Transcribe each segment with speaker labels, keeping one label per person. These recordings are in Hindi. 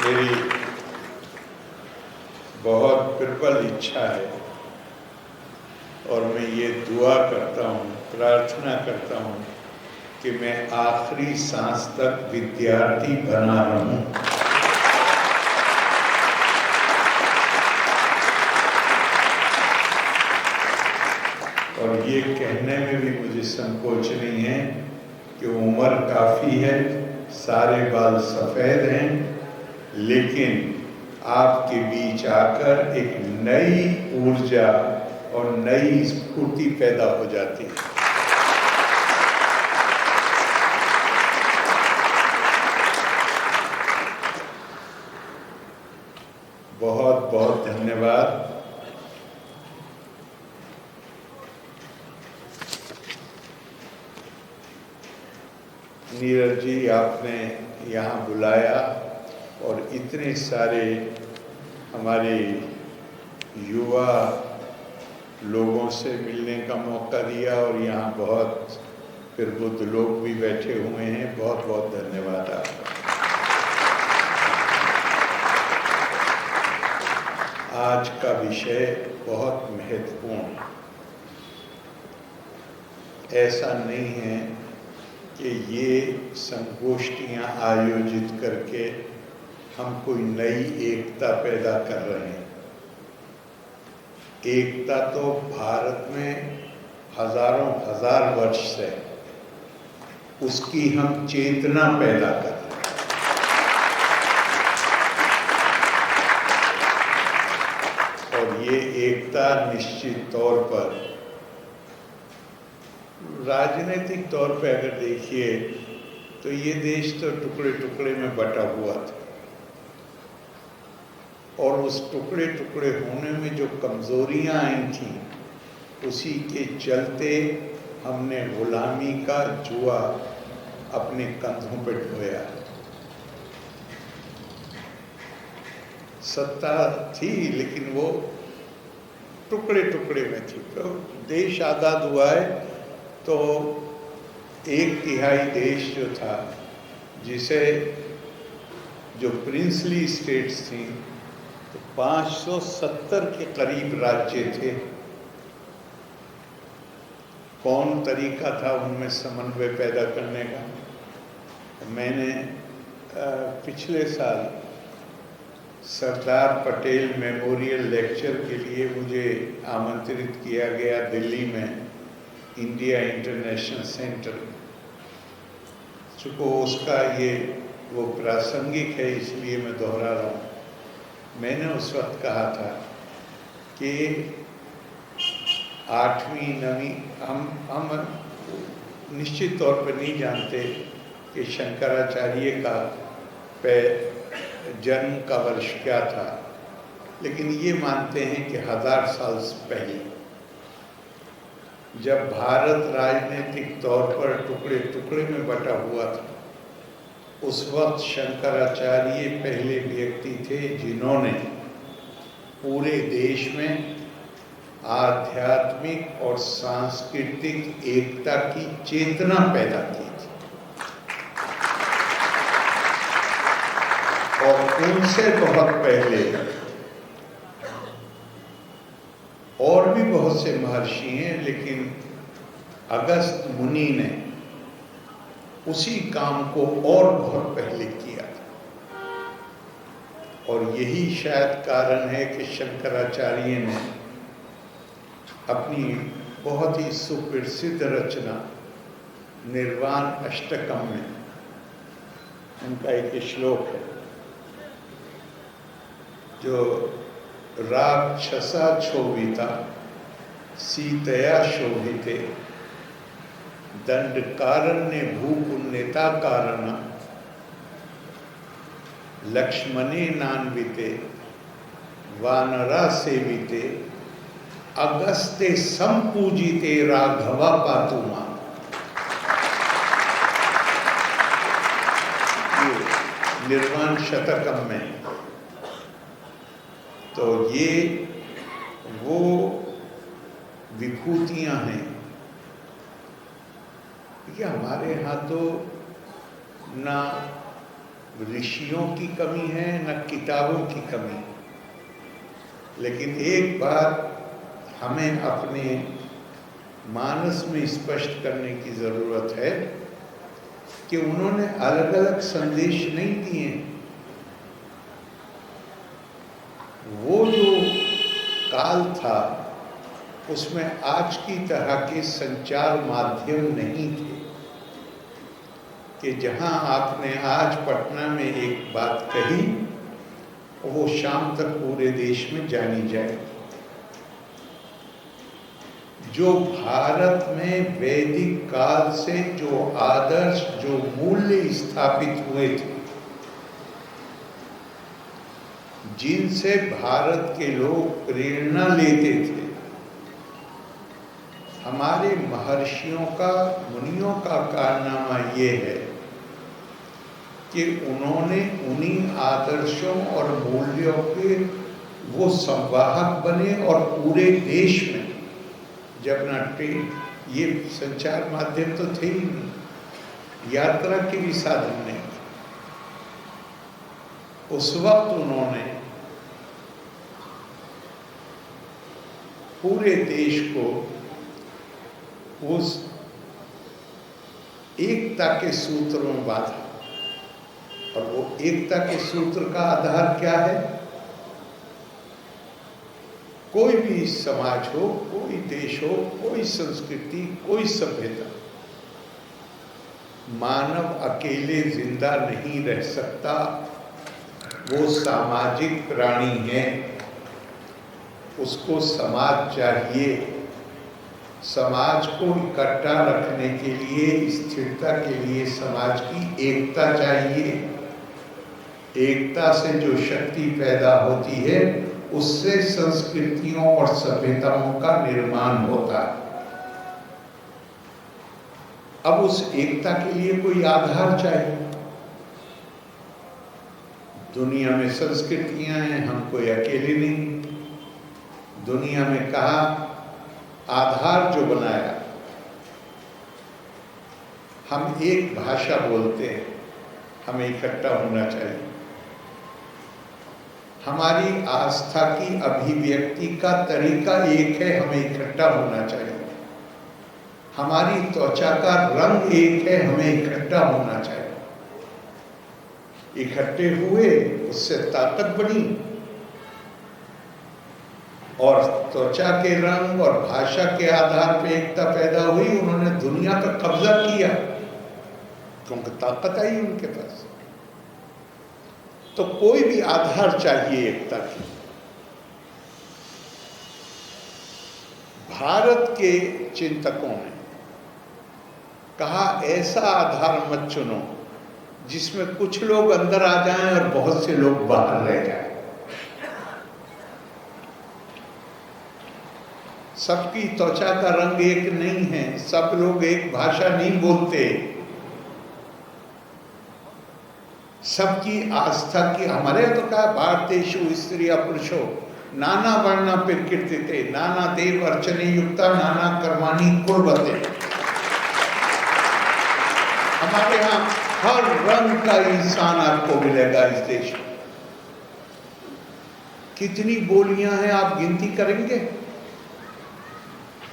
Speaker 1: मेरी बहुत प्रबल इच्छा है और मैं ये दुआ करता हूँ, प्रार्थना करता हूँ कि मैं आखिरी सांस तक विद्यार्थी बना रहूं। और ये कहने में भी मुझे संकोच नहीं है कि उम्र काफ़ी है, सारे बाल सफ़ेद हैं, लेकिन आपके बीच आकर एक नई ऊर्जा और नई स्फूर्ति पैदा हो जाती है। बहुत बहुत धन्यवाद। नीरज जी, आपने यहाँ बुलाया और इतने सारे हमारे युवा लोगों से मिलने का मौका दिया और यहाँ बहुत प्रबुद्ध लोग भी बैठे हुए हैं। बहुत बहुत धन्यवाद आपका। आज का विषय बहुत महत्वपूर्ण है। ऐसा नहीं है कि ये संगोष्ठियाँ आयोजित करके हम कोई नई एकता पैदा कर रहे हैं। एकता तो भारत में हजारों हजार वर्ष से उसकी हम चेतना पैदा कर रहे हैं। और ये एकता निश्चित तौर पर राजनीतिक तौर पे अगर देखिए तो ये देश तो टुकड़े टुकड़े में बटा हुआ था और उस टुकड़े टुकड़े होने में जो कमजोरियां आई थी उसी के चलते हमने गुलामी का जुआ अपने कंधों पर ढोया। सत्ता थी लेकिन वो टुकड़े टुकड़े में थी। तो देश आज़ाद हुआ है तो 1/3 देश जो था, जिसे जो प्रिंसली स्टेट्स थी, तो 570 के करीब राज्य थे। कौन तरीका था उनमें समन्वय पैदा करने का? मैंने पिछले साल सरदार पटेल मेमोरियल लेक्चर के लिए मुझे आमंत्रित किया गया दिल्ली में इंडिया इंटरनेशनल सेंटर। चूँकि उसका ये वो प्रासंगिक है इसलिए मैं दोहरा रहा हूँ। मैंने उस वक्त कहा था कि 8वीं 9वीं हम निश्चित तौर पर नहीं जानते कि शंकराचार्य का जन्म का वर्ष क्या था, लेकिन ये मानते हैं कि 1000 साल पहले जब भारत राजनीतिक तौर पर टुकड़े टुकड़े में बटा हुआ था, उस वक्त शंकराचार्य पहले व्यक्ति थे जिन्होंने पूरे देश में आध्यात्मिक और सांस्कृतिक एकता की चेतना पैदा की थी। और उनसे बहुत पहले और भी बहुत से महर्षि हैं, लेकिन अगस्त मुनि ने उसी काम को और बहुत पहले किया था। और यही शायद कारण है कि शंकराचार्य ने अपनी बहुत ही सुप्रसिद्ध रचना निर्वाण अष्टकम में उनका एक श्लोक है जो राक्षसा क्षोभिता सीतया शोभिते दंडकारण्य भूपुण्यता कारण लक्ष्मणे नान्विते वानरा सेविते अगस्ते संपूजिते राघवा पातु मां। निर्वाण शतकम में। तो ये वो विभूतियां हैं। ये हमारे यहाँ तो ना ऋषियों की कमी है न किताबों की कमी, लेकिन एक बात हमें अपने मानस में स्पष्ट करने की जरूरत है कि उन्होंने अलग अलग संदेश नहीं दिए। वो जो काल था उसमें आज की तरह के संचार माध्यम नहीं थे कि जहां आपने आज पटना में एक बात कही वो शाम तक पूरे देश में जानी जाए। जो भारत में वैदिक काल से जो आदर्श, जो मूल्य स्थापित हुए थे, जिनसे भारत के लोग प्रेरणा लेते थे, हमारे महर्षियों का, मुनियों का कारनामा ये है कि उन्होंने उन्हीं आदर्शों और मूल्यों के वो संवाहक बने और पूरे देश में, जब ना ट्रेन, ये संचार माध्यम तो थे ही नहीं, यात्रा के भी साधन नहीं, उस वक्त उन्होंने पूरे देश को उस एकता के सूत्र में बांधा। और वो एकता के सूत्र का आधार क्या है? कोई भी समाज हो, कोई देश हो, कोई संस्कृति, कोई सभ्यता, मानव अकेले जिंदा नहीं रह सकता। वो सामाजिक प्राणी है, उसको समाज चाहिए। समाज को इकट्ठा रखने के लिए, स्थिरता के लिए समाज की एकता चाहिए। एकता से जो शक्ति पैदा होती है उससे संस्कृतियों और सभ्यताओं का निर्माण होता है। अब उस एकता के लिए कोई आधार चाहिए। दुनिया में संस्कृतियां हैं, हम कोई अकेले नहीं। दुनिया में कहा आधार जो बनाया, हम एक भाषा बोलते हैं, हमें इकट्ठा होना चाहिए। हमारी आस्था की अभिव्यक्ति का तरीका एक है, हमें इकट्ठा होना चाहिए। हमारी त्वचा का रंग एक है, हमें इकट्ठा होना चाहिए। इकट्ठे हुए, उससे ताकत बढ़ी, और त्वचा के रंग और भाषा के आधार पर एकता पैदा हुई। उन्होंने दुनिया पर कब्जा किया क्योंकि ताकत आई उनके पास। तो कोई भी आधार चाहिए एकता की। भारत के चिंतकों ने कहा ऐसा आधार मत चुनो जिसमें कुछ लोग अंदर आ जाएं और बहुत से लोग बाहर रह जाएं। सबकी त्वचा का रंग एक नहीं है, सब लोग एक भाषा नहीं बोलते, सबकी आस्था की, हमारे तो कहा भारतेषु स्त्रिया पुरुषो नाना वर्ण प्रकृति नाना देव अर्चने युक्ता नाना कर्माणि कुर्वते। हमारे यहाँ हर रंग का इंसान आपको मिलेगा इस देश में। कितनी बोलियां हैं आप गिनती करेंगे?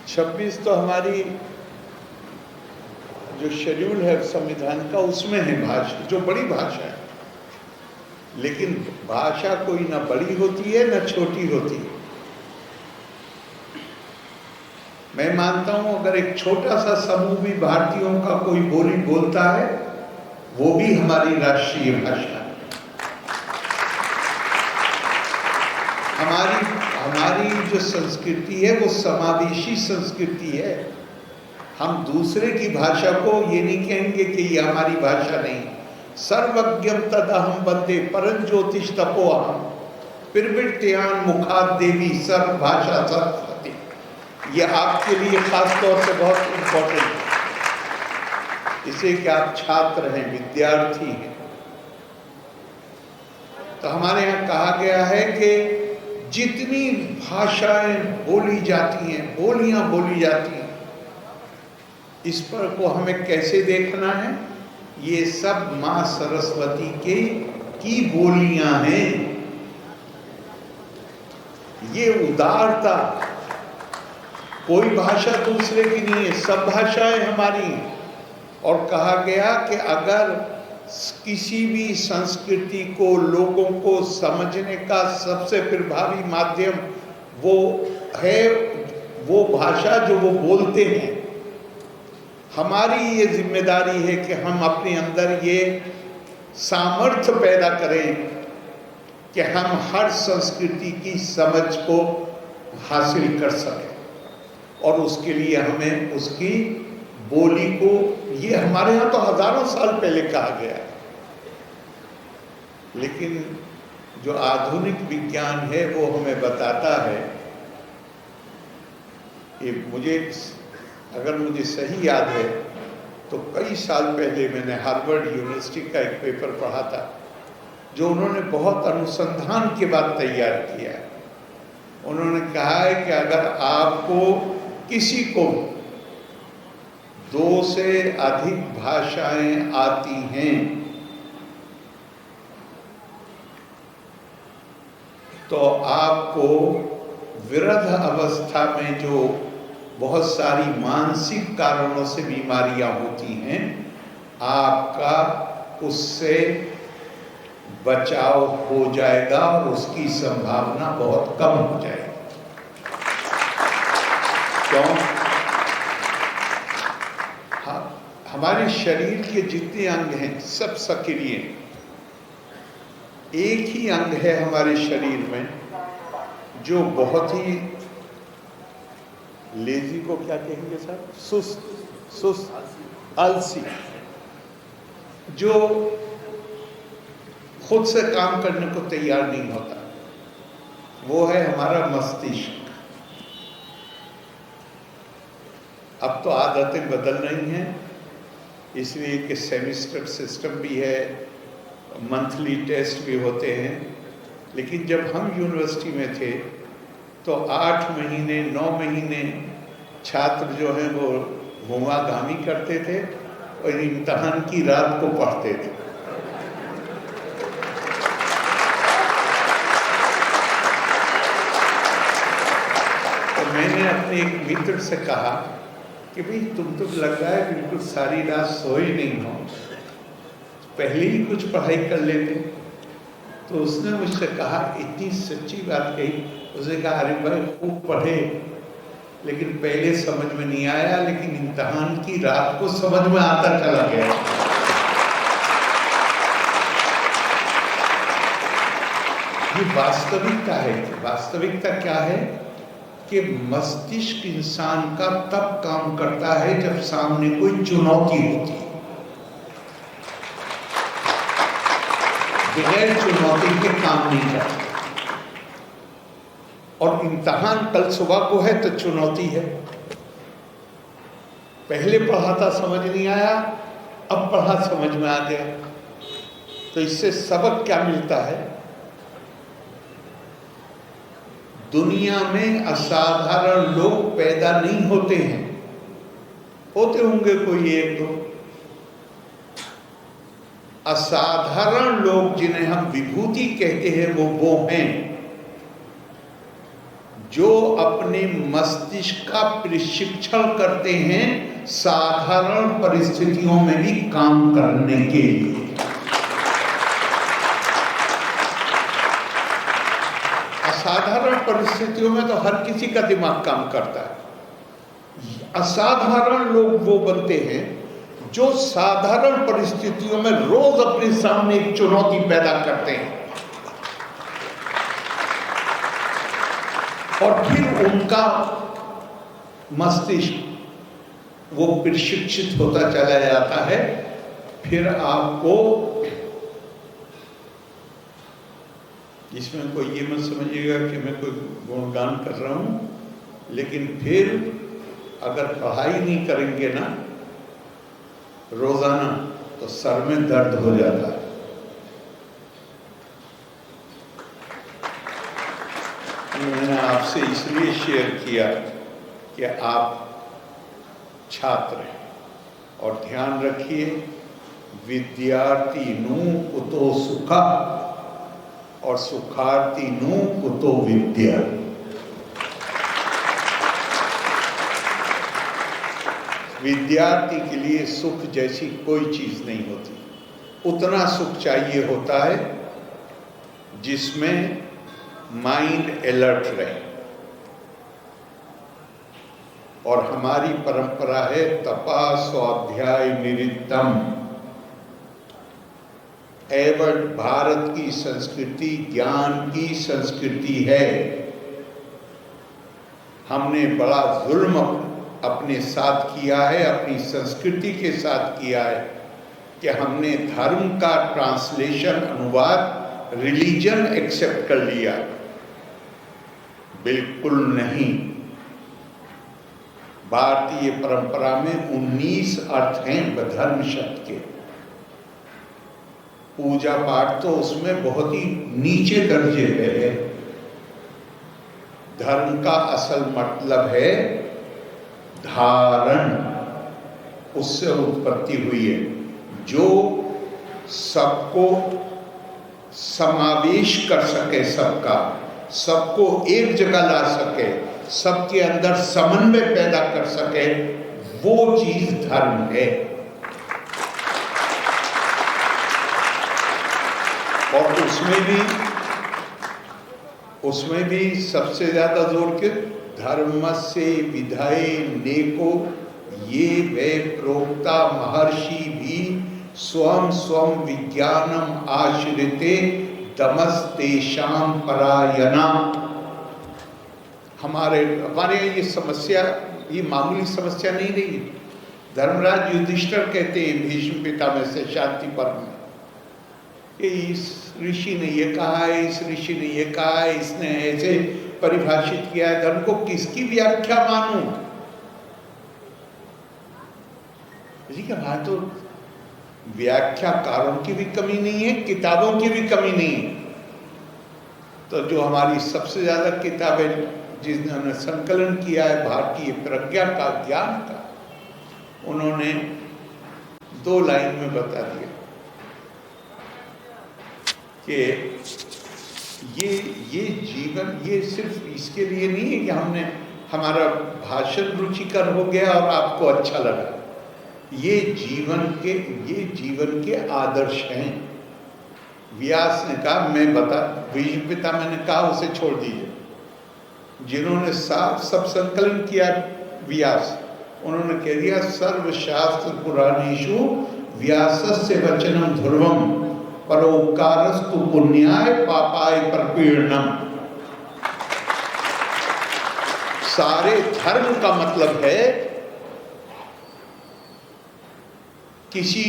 Speaker 1: 26 तो हमारी जो शेड्यूल है संविधान का उसमें है भाषा, जो बड़ी भाषा है। लेकिन भाषा कोई ना बड़ी होती है ना छोटी होती है। मैं मानता हूं अगर एक छोटा सा समूह भी भारतीयों का कोई बोली बोलता है, वो भी हमारी राष्ट्रीय भाषा है। हमारी जो संस्कृति है वो समावेशी संस्कृति है। हम दूसरे की भाषा को ये नहीं कहेंगे कि ये हमारी भाषा नहीं। सर्वज्ञम तदहम वन्दे परं ज्योतिष तपोहम प्रवृत्त्यान मुखाद देवी सर्व भाषा सरस्वती। ये आपके लिए खास तौर से बहुत इम्पोर्टेंट है, इसे कि आप छात्र हैं, विद्यार्थी हैं। तो हमारे यहाँ कहा गया है कि जितनी भाषाएं बोली जाती हैं, बोलियां बोली जाती हैं, इस पर को हमें कैसे देखना है? ये सब माँ सरस्वती की बोलियां हैं। ये उदारता, कोई भाषा दूसरे की नहीं है, सब भाषाएं हमारी। और कहा गया कि अगर किसी भी संस्कृति को, लोगों को समझने का सबसे प्रभावी माध्यम वो है, वो भाषा जो वो बोलते हैं। हमारी ये जिम्मेदारी है कि हम अपने अंदर ये सामर्थ्य पैदा करें कि हम हर संस्कृति की समझ को हासिल कर सकें। और उसके लिए हमें उसकी बोली को, ये हमारे यहाँ तो हजारों साल पहले कहा गया है, लेकिन जो आधुनिक विज्ञान है वो हमें बताता है, ये अगर मुझे सही याद है तो कई साल पहले मैंने हार्वर्ड यूनिवर्सिटी का एक पेपर पढ़ा था, जो उन्होंने बहुत अनुसंधान के बाद तैयार किया है। उन्होंने कहा है कि अगर आपको किसी को 2 से अधिक भाषाएं आती हैं तो आपको वृद्ध अवस्था में जो बहुत सारी मानसिक कारणों से बीमारियां होती हैं, आपका उससे बचाव हो जाएगा और उसकी संभावना बहुत कम हो जाएगी। क्यों? हमारे शरीर के जितने अंग हैं सब सक्रिय हैं। एक ही अंग है हमारे शरीर में जो बहुत ही लेजी को क्या कहेंगे सर, सुस्त, आलसी, जो खुद से काम करने को तैयार नहीं होता, वो है हमारा मस्तिष्क। अब तो आदतें बदल रही हैं, इसलिए कि सेमिस्टर सिस्टम भी है, मंथली टेस्ट भी होते हैं। लेकिन जब हम यूनिवर्सिटी में थे तो 8 महीने 9 महीने छात्र जो हैं वो घूमाघामी करते थे और इम्तहान की रात को पढ़ते थे। तो मैंने अपने एक मित्र से कहा कि भाई तुम तो लग रहा है बिल्कुल सारी रात सोए नहीं हो, पहले ही कुछ पढ़ाई कर लेते। तो उसने मुझसे कहा, इतनी सच्ची बात कही, उसने कहा अरे भाई खूब पढ़े लेकिन पहले समझ में नहीं आया, लेकिन इम्तहान की रात को समझ में आता चला गया। ये वास्तविकता है। वास्तविकता क्या है कि मस्तिष्क इंसान का तब काम करता है जब सामने कोई चुनौती होती है। बगैर चुनौती के काम नहीं करता। और इम्तहान कल सुबह को है तो चुनौती है। पहले पढ़ा था समझ नहीं आया, अब पढ़ा समझ में आ गया। तो इससे सबक क्या मिलता है? दुनिया में असाधारण लोग पैदा नहीं होते हैं, होते होंगे कोई एक दो। असाधारण लोग जिन्हें हम विभूति कहते हैं वो हैं जो अपने मस्तिष्क का प्रशिक्षण करते हैं साधारण परिस्थितियों में भी काम करने के लिए। असाधारण परिस्थितियों में तो हर किसी का दिमाग काम करता है। असाधारण लोग वो बनते हैं जो साधारण परिस्थितियों में रोज अपने सामने एक चुनौती पैदा करते हैं और फिर उनका मस्तिष्क वो प्रशिक्षित होता चला जाता है। फिर आपको इसमें कोई ये मत समझिएगा कि मैं कोई गुणगान कर रहा हूं, लेकिन फिर अगर पढ़ाई नहीं करेंगे ना रोजाना तो सर में दर्द हो जाता है। मैंने आपसे इसलिए शेयर किया कि आप छात्र हैं और ध्यान रखिए विद्यार्थी नु कुतो सुख और सुखार्थी नु कुतो विद्या। विद्यार्थी के लिए सुख जैसी कोई चीज नहीं होती। उतना सुख चाहिए होता है जिसमें माइंड अलर्ट रहे। और हमारी परंपरा है तपा स्वाध्याय निरितम। एवं भारत की संस्कृति ज्ञान की संस्कृति है। हमने बड़ा जुल्म अपने साथ किया है, अपनी संस्कृति के साथ किया है कि हमने धर्म का ट्रांसलेशन अनुवाद रिलीजन एक्सेप्ट कर लिया। बिल्कुल नहीं। भारतीय परंपरा में 19 अर्थ हैं धर्म शब्द के। पूजा पाठ तो उसमें बहुत ही नीचे दर्जे पे है। धर्म का असल मतलब है धारण, उससे उत्पत्ति हुई है, जो सबको समावेश कर सके, सबको एक जगह ला सके, सबके अंदर समन्वय पैदा कर सके, वो चीज धर्म है। और उसमें भी सबसे ज्यादा जोर के धर्मस्य विधये नेको ये वे प्रोक्ता महर्षि भी स्वम स्वम विज्ञानम आश्रिते दमस्तेषां परायणा। हमारे ये समस्या ये मामूली समस्या नहीं रही। धर्मराज युधिष्ठिर कहते हैं भीष्म पितामह से शांति पर्व में कि इस ऋषि ने ये कहा है, इस ऋषि ने ये कहा है, इसने ऐसे परिभाषित किया है, धर्म को किसकी व्याख्या मानूं? जी क्या बात, तो व्याख्याकारों की भी कमी नहीं है, किताबों की भी कमी नहीं है। तो जो हमारी सबसे ज्यादा किताबें जिन्होंने संकलन किया है भारतीय प्रज्ञा का, ज्ञान का, उन्होंने 2 लाइन में बता दिया कि ये जीवन ये सिर्फ इसके लिए नहीं है कि हमने हमारा भाषण रुचिकर हो गया और आपको अच्छा लगा। ये जीवन के आदर्श हैं। व्यास ने कहा, मैं बता, भीष्म पितामह ने कहा उसे छोड़ दीजिए। जिन्होंने सब संकलन किया व्यास, उन्होंने कह दिया सर्वशास्त्र पुराणेषु व्यासस्य वचनम ध्रुवम परोपकारस्तु पुण्याय पापाय परपीड़नम। सारे धर्म का मतलब है किसी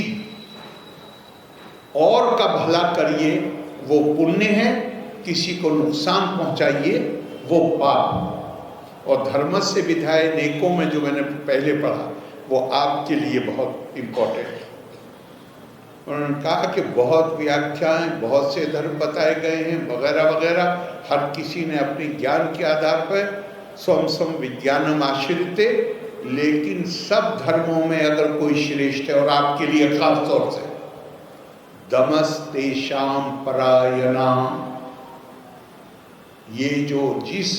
Speaker 1: और का भला करिए वो पुण्य है, किसी को नुकसान पहुंचाइए वो पाप। और धर्मस्य विधये नेको में जो मैंने पहले पढ़ा वो आपके लिए बहुत इंपॉर्टेंट है। उन्होंने कहा कि बहुत व्याख्याएं, बहुत से धर्म बताए गए हैं वगैरह वगैरह। हर किसी ने अपने ज्ञान के आधार पर स्वम स्वम विज्ञानम आश्रिते, लेकिन सब धर्मों में अगर कोई श्रेष्ठ है, और आपके लिए खास तौर से दमस्तेषां परायणा, ये जो जिस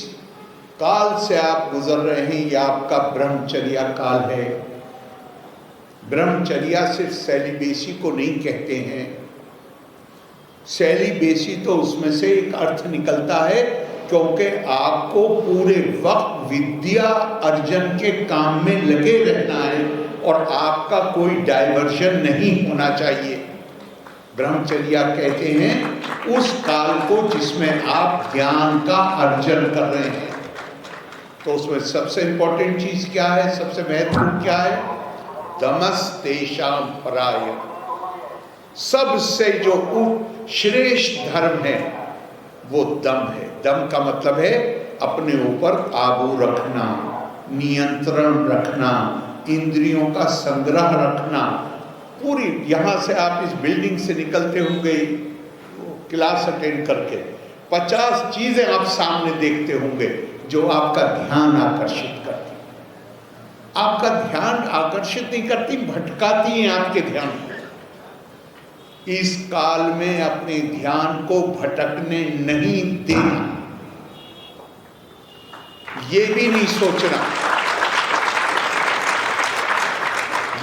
Speaker 1: काल से आप गुजर रहे हैं ये आपका ब्रह्मचर्या काल है। ब्रह्मचर्या सिर्फ सेलिबेसी को नहीं कहते हैं। सेलिबेसी तो उसमें से एक अर्थ निकलता है, क्योंकि आपको पूरे वक्त विद्या अर्जन के काम में लगे रहना है और आपका कोई डाइवर्जन नहीं होना चाहिए। ब्रह्मचर्या कहते हैं उस काल को जिसमें आप ज्ञान का अर्जन कर रहे हैं। तो उसमें सबसे इंपॉर्टेंट चीज क्या है, सबसे महत्वपूर्ण क्या है? दमस्तेषां परायण। सबसे जो श्रेष्ठ धर्म है वो दम है। दम का मतलब है अपने ऊपर काबू रखना, नियंत्रण रखना, इंद्रियों का संग्रह रखना। पूरी यहाँ से आप इस बिल्डिंग से निकलते होंगे क्लास अटेंड करके, 50 चीजें आप सामने देखते होंगे जो आपका ध्यान आकर्षित करती। आपका ध्यान आकर्षित नहीं करती, भटकाती हैं आपके ध्यान को। इस काल में अपने ध्यान को भटकने नहीं देना, ये भी नहीं सोचना,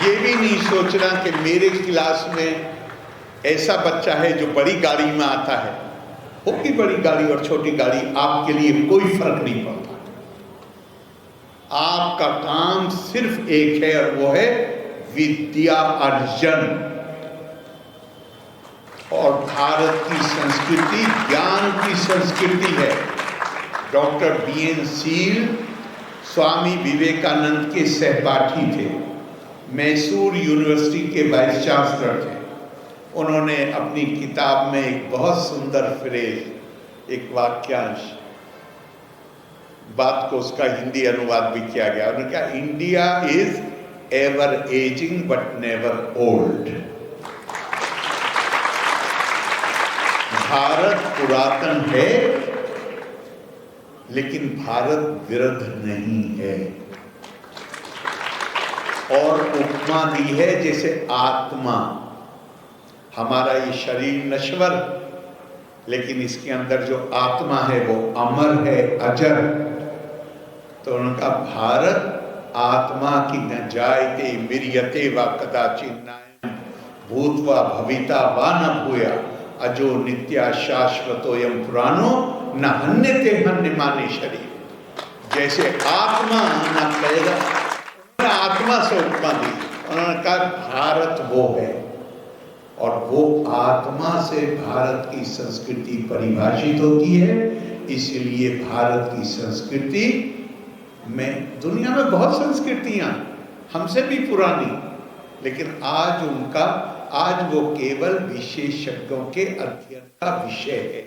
Speaker 1: ये भी नहीं सोचना कि मेरे क्लास में ऐसा बच्चा है जो बड़ी गाड़ी में आता है। होगी बड़ी गाड़ी और छोटी गाड़ी, आपके लिए कोई फर्क नहीं पड़ता। आपका काम सिर्फ एक है और वो है विद्या अर्जन। और भारत की संस्कृति ज्ञान की संस्कृति है। Doctor B.N. Seal Swami Vivekananda के सहपाठी थे, मैसूर यूनिवर्सिटी के वाइस चांसलर थे। उन्होंने अपनी किताब में एक बहुत सुंदर फ्रेज, एक वाक्यांश, बात को उसका हिंदी अनुवाद भी किया गया। उन्होंने कहा, India is ever ageing but never old. Bharat पुरातन है लेकिन भारत वृद्ध नहीं है। और उपमा दी है जैसे आत्मा, हमारा ये शरीर नश्वर, लेकिन इसके अंदर जो आत्मा है वो अमर है, अजर। तो उनका भारत आत्मा की न जायते मिर्यते व कदाचिन्नायं भूत्वा भविता वा न भूया अजो नित्या शाश्वतोयम पुराणो न हन्यते हन्यमाने शरीर। जैसे आत्मा न पैदा, उन्होंने आत्मा से उपमा दी। उन्होंने कहा भारत वो है और वो आत्मा से भारत की संस्कृति परिभाषित होती है। इसलिए भारत की संस्कृति में, दुनिया में बहुत संस्कृतियां हमसे भी पुरानी, लेकिन आज वो केवल विशेषज्ञों के अध्ययन का विषय है।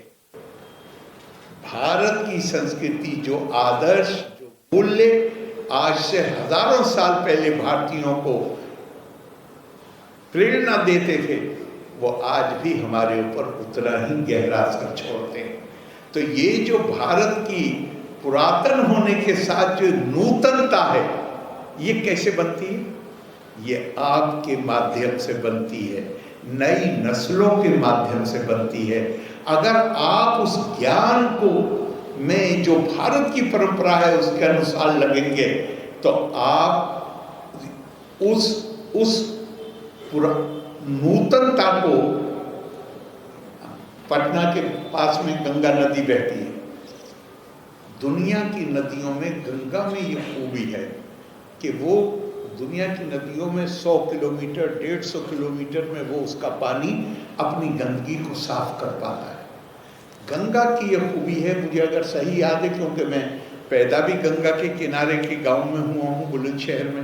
Speaker 1: भारत की संस्कृति जो आदर्श, जो मूल्य आज से हजारों साल पहले भारतीयों को प्रेरणा देते थे, वो आज भी हमारे ऊपर उतना ही गहरा असर छोड़ते हैं। तो ये जो भारत की पुरातन होने के साथ जो नूतनता है, ये कैसे बनती है? ये आपके माध्यम से बनती है, नई नस्लों के माध्यम से बनती है। अगर आप उस ज्ञान को में जो भारत की परंपरा है उसके अनुसार लगेंगे तो आप उस नूतनता को, पटना के पास में गंगा नदी बहती है, दुनिया की नदियों में गंगा में ये खूबी है कि वो दुनिया की नदियों में 100 किलोमीटर 150 किलोमीटर में वो उसका पानी अपनी गंदगी को साफ कर पाता है। गंगा की यह खूबी है, मुझे अगर सही याद है, क्योंकि मैं पैदा भी गंगा के किनारे के गांव में हुआ हूँ, बुलंदशहर में।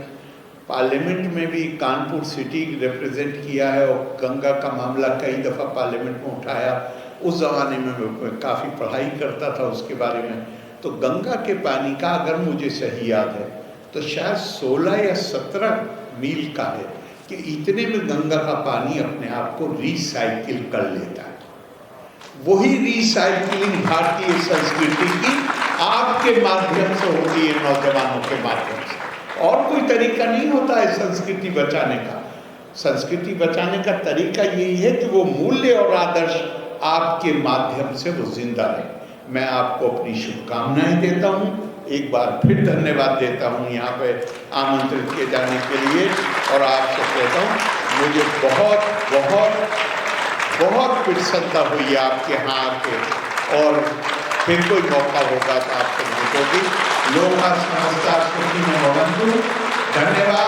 Speaker 1: पार्लियामेंट में भी कानपुर सिटी रिप्रेजेंट किया है और गंगा का मामला कई दफ़ा पार्लियामेंट में उठाया। उस ज़माने में मैं काफ़ी पढ़ाई करता था उसके बारे में। तो गंगा के पानी का, अगर मुझे सही याद है, तो शायद 16 या 17 मील का है कि इतने में गंगा का पानी अपने आप को रिसाइकिल कर लेता है। वही रिसाइकिलिंग भारतीय संस्कृति की आपके माध्यम से होती है, नौजवानों के माध्यम से। और कोई तरीका नहीं होता है संस्कृति बचाने का। संस्कृति बचाने का तरीका यही है कि वो मूल्य और आदर्श आपके माध्यम से वो जिंदा रहे। मैं आपको अपनी शुभकामनाएं देता हूँ, एक बार फिर धन्यवाद देता हूँ यहाँ पे आमंत्रित किए जाने के लिए, और आपसे कहता हूँ मुझे बहुत बहुत बहुत प्रसन्नता हुई है आपके यहाँ आके, और फिर कोई मौका होगा तो आपसे भेंट होगी। लोका समस्ता सुखिनो भवन्तु। धन्यवाद।